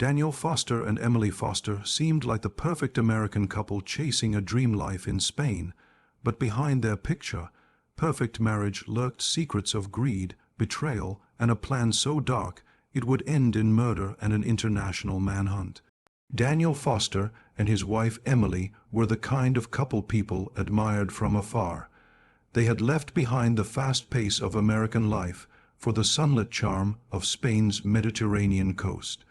Daniel Foster and Emily Foster seemed like the perfect American couple chasing a dream life in Spain, but behind their picture-perfect marriage lurked secrets of greed, betrayal, and a plan so dark it would end in murder and an international manhunt. Daniel Foster and his wife Emily were the kind of couple people admired from afar. They had left behind the fast pace of American life for the sunlit charm of Spain's Mediterranean coast.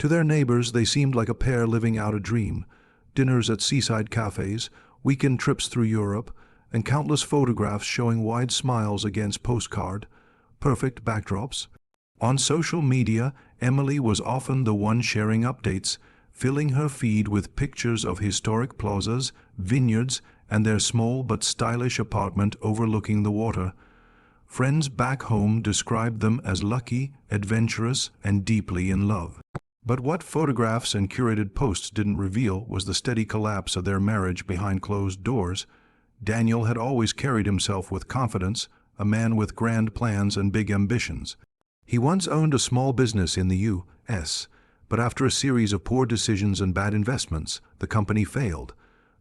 To their neighbors, they seemed like a pair living out a dream. Dinners at seaside cafes, weekend trips through Europe, and countless photographs showing wide smiles against perfect backdrops. On social media, Emily was often the one sharing updates, filling her feed with pictures of historic plazas, vineyards, and their small but stylish apartment overlooking the water. Friends back home described them as lucky, adventurous, and deeply in love. But what photographs and curated posts didn't reveal was the steady collapse of their marriage behind closed doors. Daniel had always carried himself with confidence, a man with grand plans and big ambitions. He once owned a small business in the U.S., but after a series of poor decisions and bad investments, the company failed.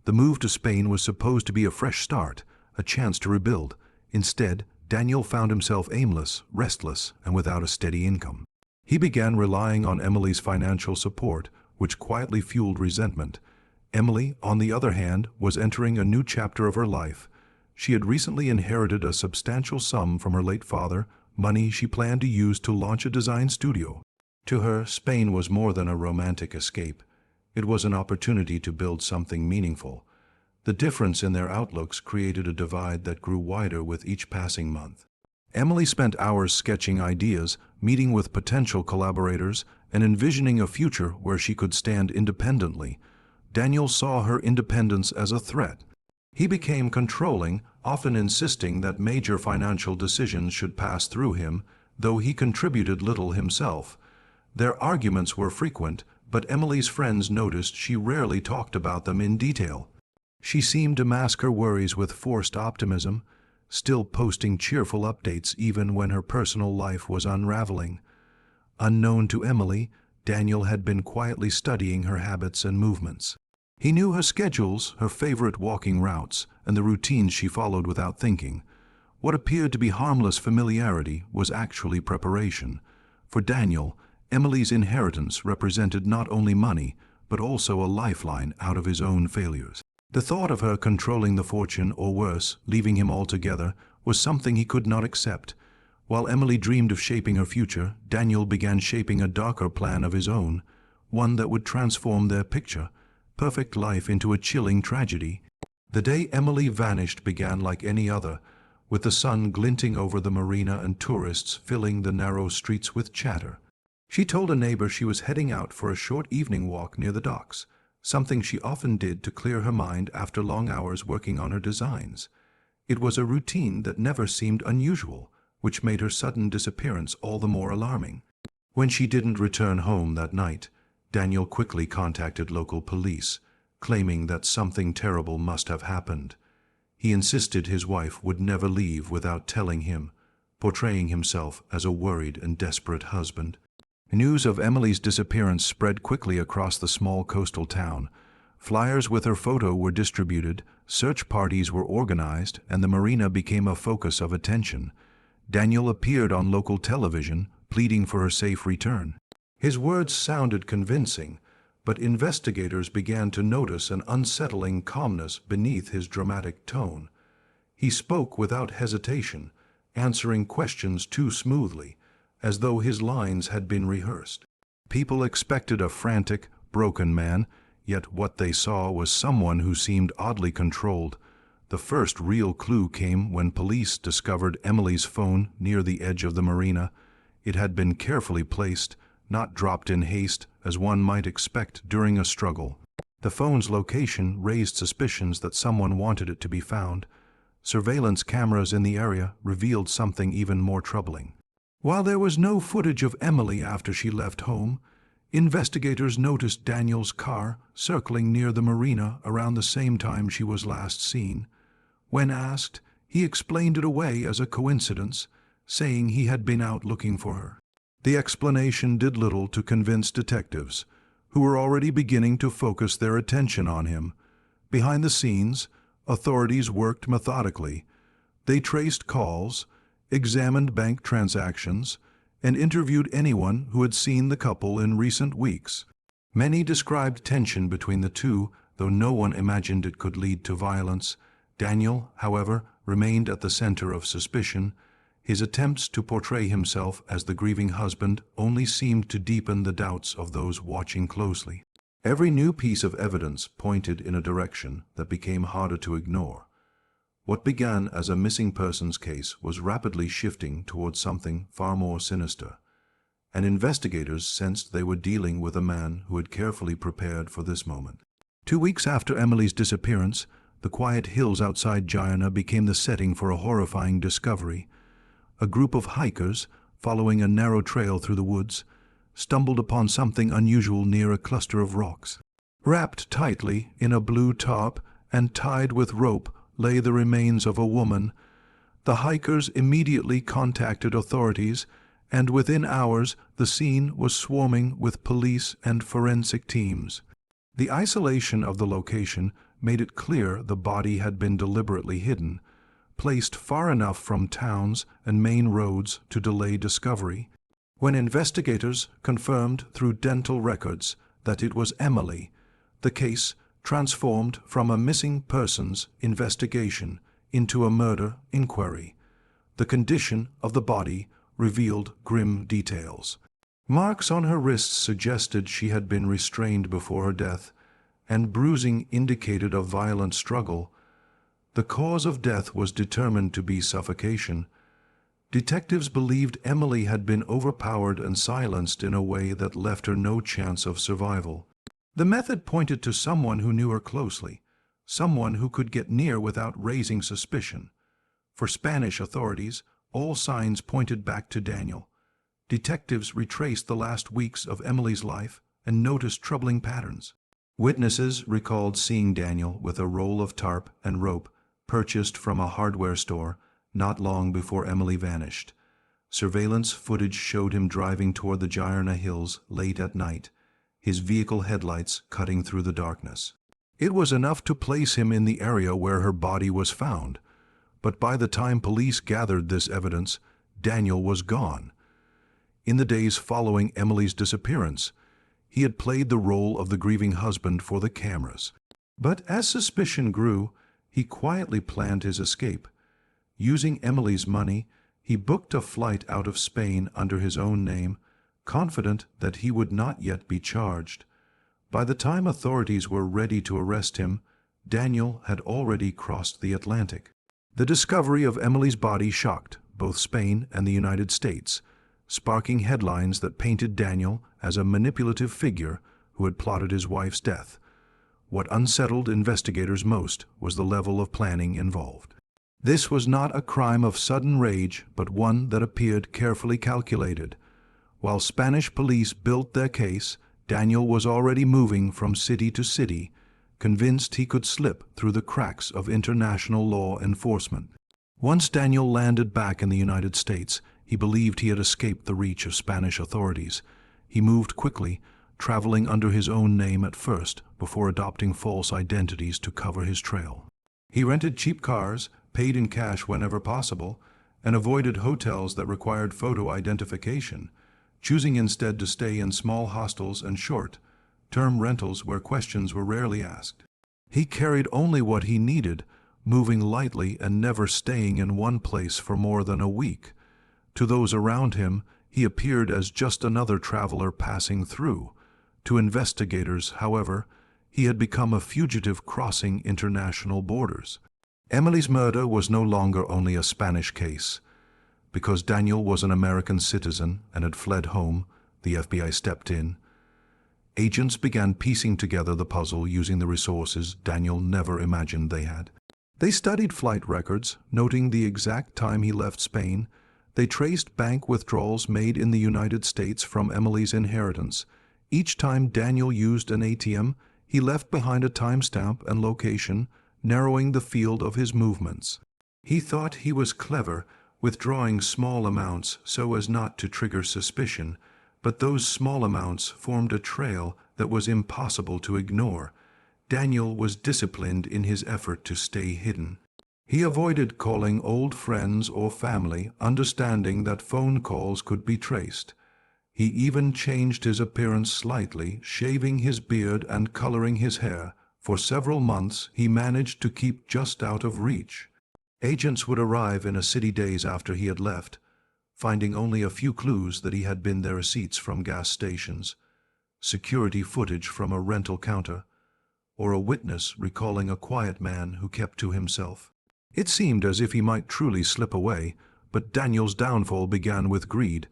The move to Spain was supposed to be a fresh start, a chance to rebuild. Instead, Daniel found himself aimless, restless, and without a steady income. He began relying on Emily's financial support, which quietly fueled resentment. Emily, on the other hand, was entering a new chapter of her life. She had recently inherited a substantial sum from her late father, money she planned to use to launch a design studio. To her, Spain was more than a romantic escape. It was an opportunity to build something meaningful. The difference in their outlooks created a divide that grew wider with each passing month. Emily spent hours sketching ideas, meeting with potential collaborators, and envisioning a future where she could stand independently. Daniel saw her independence as a threat. He became controlling, often insisting that major financial decisions should pass through him, though he contributed little himself. Their arguments were frequent, but Emily's friends noticed she rarely talked about them in detail. She seemed to mask her worries with forced optimism, still posting cheerful updates even when her personal life was unraveling. Unknown to Emily, Daniel had been quietly studying her habits and movements. He knew her schedules, her favorite walking routes, and the routines she followed without thinking. What appeared to be harmless familiarity was actually preparation. For Daniel, Emily's inheritance represented not only money, but also a lifeline out of his own failures. The thought of her controlling the fortune, or worse, leaving him altogether, was something he could not accept. While Emily dreamed of shaping her future, Daniel began shaping a darker plan of his own, one that would transform their picture-perfect life into a chilling tragedy. The day Emily vanished began like any other, with the sun glinting over the marina and tourists filling the narrow streets with chatter. She told a neighbor she was heading out for a short evening walk near the docks, something she often did to clear her mind after long hours working on her designs. It was a routine that never seemed unusual, which made her sudden disappearance all the more alarming. When she didn't return home that night, Daniel quickly contacted local police, claiming that something terrible must have happened. He insisted his wife would never leave without telling him, portraying himself as a worried and desperate husband. News of Emily's disappearance spread quickly across the small coastal town. Flyers with her photo were distributed, search parties were organized, and the marina became a focus of attention. Daniel appeared on local television, pleading for her safe return. His words sounded convincing, but investigators began to notice an unsettling calmness beneath his dramatic tone. He spoke without hesitation, answering questions too smoothly, as though his lines had been rehearsed. People expected a frantic, broken man, yet what they saw was someone who seemed oddly controlled. The first real clue came when police discovered Emily's phone near the edge of the marina. It had been carefully placed, not dropped in haste as one might expect during a struggle. The phone's location raised suspicions that someone wanted it to be found. Surveillance cameras in the area revealed something even more troubling. While there was no footage of Emily after she left home, investigators noticed Daniel's car circling near the marina around the same time she was last seen. When asked, he explained it away as a coincidence, saying he had been out looking for her. The explanation did little to convince detectives, who were already beginning to focus their attention on him. Behind the scenes, authorities worked methodically. They traced calls, examined bank transactions, and interviewed anyone who had seen the couple in recent weeks. Many described tension between the two, though no one imagined it could lead to violence. Daniel, however, remained at the center of suspicion. His attempts to portray himself as the grieving husband only seemed to deepen the doubts of those watching closely. Every new piece of evidence pointed in a direction that became harder to ignore. What began as a missing persons case was rapidly shifting towards something far more sinister, and investigators sensed they were dealing with a man who had carefully prepared for this moment. 2 weeks after Emily's disappearance, the quiet hills outside Guyana became the setting for a horrifying discovery. A group of hikers, following a narrow trail through the woods, stumbled upon something unusual near a cluster of rocks. Wrapped tightly in a blue tarp and tied with rope lay the remains of a woman. The hikers immediately contacted authorities, and within hours the scene was swarming with police and forensic teams. The isolation of the location made it clear the body had been deliberately hidden, placed far enough from towns and main roads to delay discovery. When investigators confirmed through dental records that it was Emily, the case transformed from a missing persons investigation into a murder inquiry. The condition of the body revealed grim details. Marks on her wrists suggested she had been restrained before her death, and bruising indicated a violent struggle. The cause of death was determined to be suffocation. Detectives believed Emily had been overpowered and silenced in a way that left her no chance of survival. The method pointed to someone who knew her closely, someone who could get near without raising suspicion. For Spanish authorities, all signs pointed back to Daniel. Detectives retraced the last weeks of Emily's life and noticed troubling patterns. Witnesses recalled seeing Daniel with a roll of tarp and rope purchased from a hardware store not long before Emily vanished. Surveillance footage showed him driving toward the Guyana Hills late at night, his vehicle headlights cutting through the darkness. It was enough to place him in the area where her body was found, but by the time police gathered this evidence, Daniel was gone. In the days following Emily's disappearance, he had played the role of the grieving husband for the cameras. But as suspicion grew, he quietly planned his escape. Using Emily's money, he booked a flight out of Spain under his own name, confident that he would not yet be charged. By the time authorities were ready to arrest him, Daniel had already crossed the Atlantic. The discovery of Emily's body shocked both Spain and the United States, sparking headlines that painted Daniel as a manipulative figure who had plotted his wife's death. What unsettled investigators most was the level of planning involved. This was not a crime of sudden rage, but one that appeared carefully calculated. While Spanish police built their case, Daniel was already moving from city to city, convinced he could slip through the cracks of international law enforcement. Once Daniel landed back in the United States, he believed he had escaped the reach of Spanish authorities. He moved quickly, traveling under his own name at first, before adopting false identities to cover his trail. He rented cheap cars, paid in cash whenever possible, and avoided hotels that required photo identification, choosing instead to stay in small hostels and short-term rentals where questions were rarely asked. He carried only what he needed, moving lightly and never staying in one place for more than a week. To those around him, he appeared as just another traveler passing through. To investigators, however, he had become a fugitive crossing international borders. Emily's murder was no longer only a Spanish case. Because Daniel was an American citizen and had fled home, the FBI stepped in. Agents began piecing together the puzzle using the resources Daniel never imagined they had. They studied flight records, noting the exact time he left Spain. They traced bank withdrawals made in the United States from Emily's inheritance. Each time Daniel used an ATM, he left behind a timestamp and location, narrowing the field of his movements. He thought he was clever, withdrawing small amounts so as not to trigger suspicion, but those small amounts formed a trail that was impossible to ignore. Daniel was disciplined in his effort to stay hidden. He avoided calling old friends or family, understanding that phone calls could be traced. He even changed his appearance slightly, shaving his beard and coloring his hair. For several months, he managed to keep just out of reach. Agents would arrive in a city days after he had left, finding only a few clues that he had been there: receipts from gas stations, security footage from a rental counter, or a witness recalling a quiet man who kept to himself. It seemed as if he might truly slip away, but Daniel's downfall began with greed.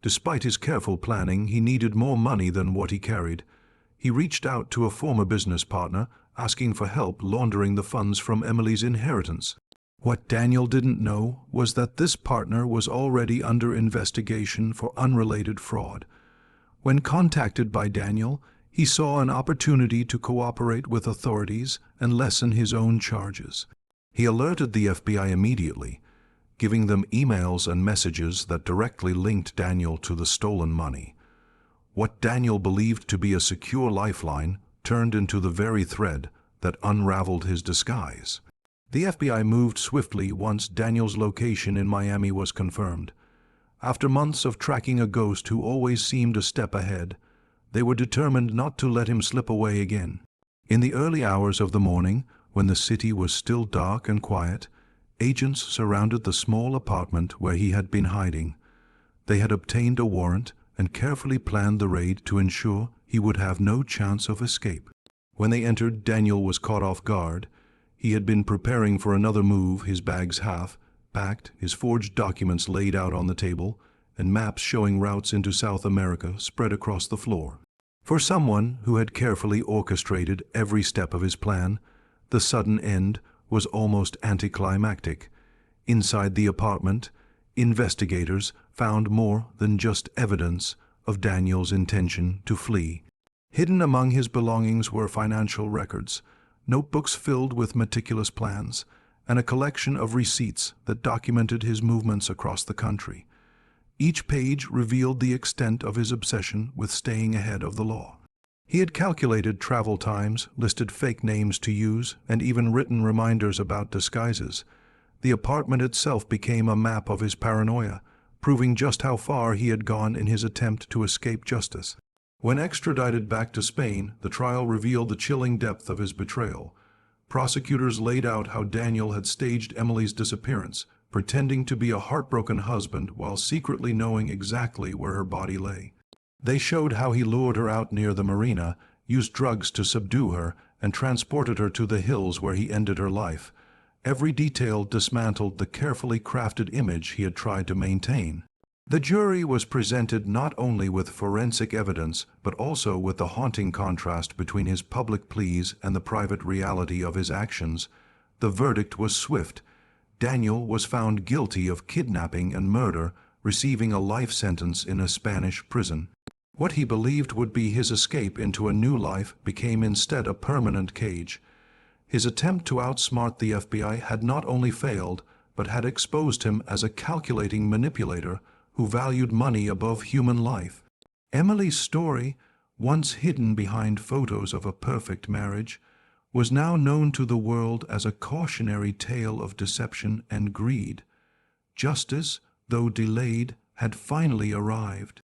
Despite his careful planning, he needed more money than what he carried. He reached out to a former business partner, asking for help laundering the funds from Emily's inheritance. What Daniel didn't know was that this partner was already under investigation for unrelated fraud. When contacted by Daniel, he saw an opportunity to cooperate with authorities and lessen his own charges. He alerted the FBI immediately, giving them emails and messages that directly linked Daniel to the stolen money. What Daniel believed to be a secure lifeline turned into the very thread that unraveled his disguise. The FBI moved swiftly once Daniel's location in Miami was confirmed. After months of tracking a ghost who always seemed a step ahead, they were determined not to let him slip away again. In the early hours of the morning, when the city was still dark and quiet, agents surrounded the small apartment where he had been hiding. They had obtained a warrant and carefully planned the raid to ensure he would have no chance of escape. When they entered, Daniel was caught off guard. He had been preparing for another move, his bags half packed, his forged documents laid out on the table, and maps showing routes into South America spread across the floor. For someone who had carefully orchestrated every step of his plan, the sudden end was almost anticlimactic. Inside the apartment, investigators found more than just evidence of Daniel's intention to flee. Hidden among his belongings were financial records, notebooks filled with meticulous plans, and a collection of receipts that documented his movements across the country. Each page revealed the extent of his obsession with staying ahead of the law. He had calculated travel times, listed fake names to use, and even written reminders about disguises. The apartment itself became a map of his paranoia, proving just how far he had gone in his attempt to escape justice. When extradited back to Spain, the trial revealed the chilling depth of his betrayal. Prosecutors laid out how Daniel had staged Emily's disappearance, pretending to be a heartbroken husband while secretly knowing exactly where her body lay. They showed how he lured her out near the marina, used drugs to subdue her, and transported her to the hills where he ended her life. Every detail dismantled the carefully crafted image he had tried to maintain. The jury was presented not only with forensic evidence, but also with the haunting contrast between his public pleas and the private reality of his actions. The verdict was swift. Daniel was found guilty of kidnapping and murder, receiving a life sentence in a Spanish prison. What he believed would be his escape into a new life became instead a permanent cage. His attempt to outsmart the FBI had not only failed, but had exposed him as a calculating manipulator who valued money above human life. Emily's story, once hidden behind photos of a perfect marriage, was now known to the world as a cautionary tale of deception and greed. Justice, though delayed, had finally arrived.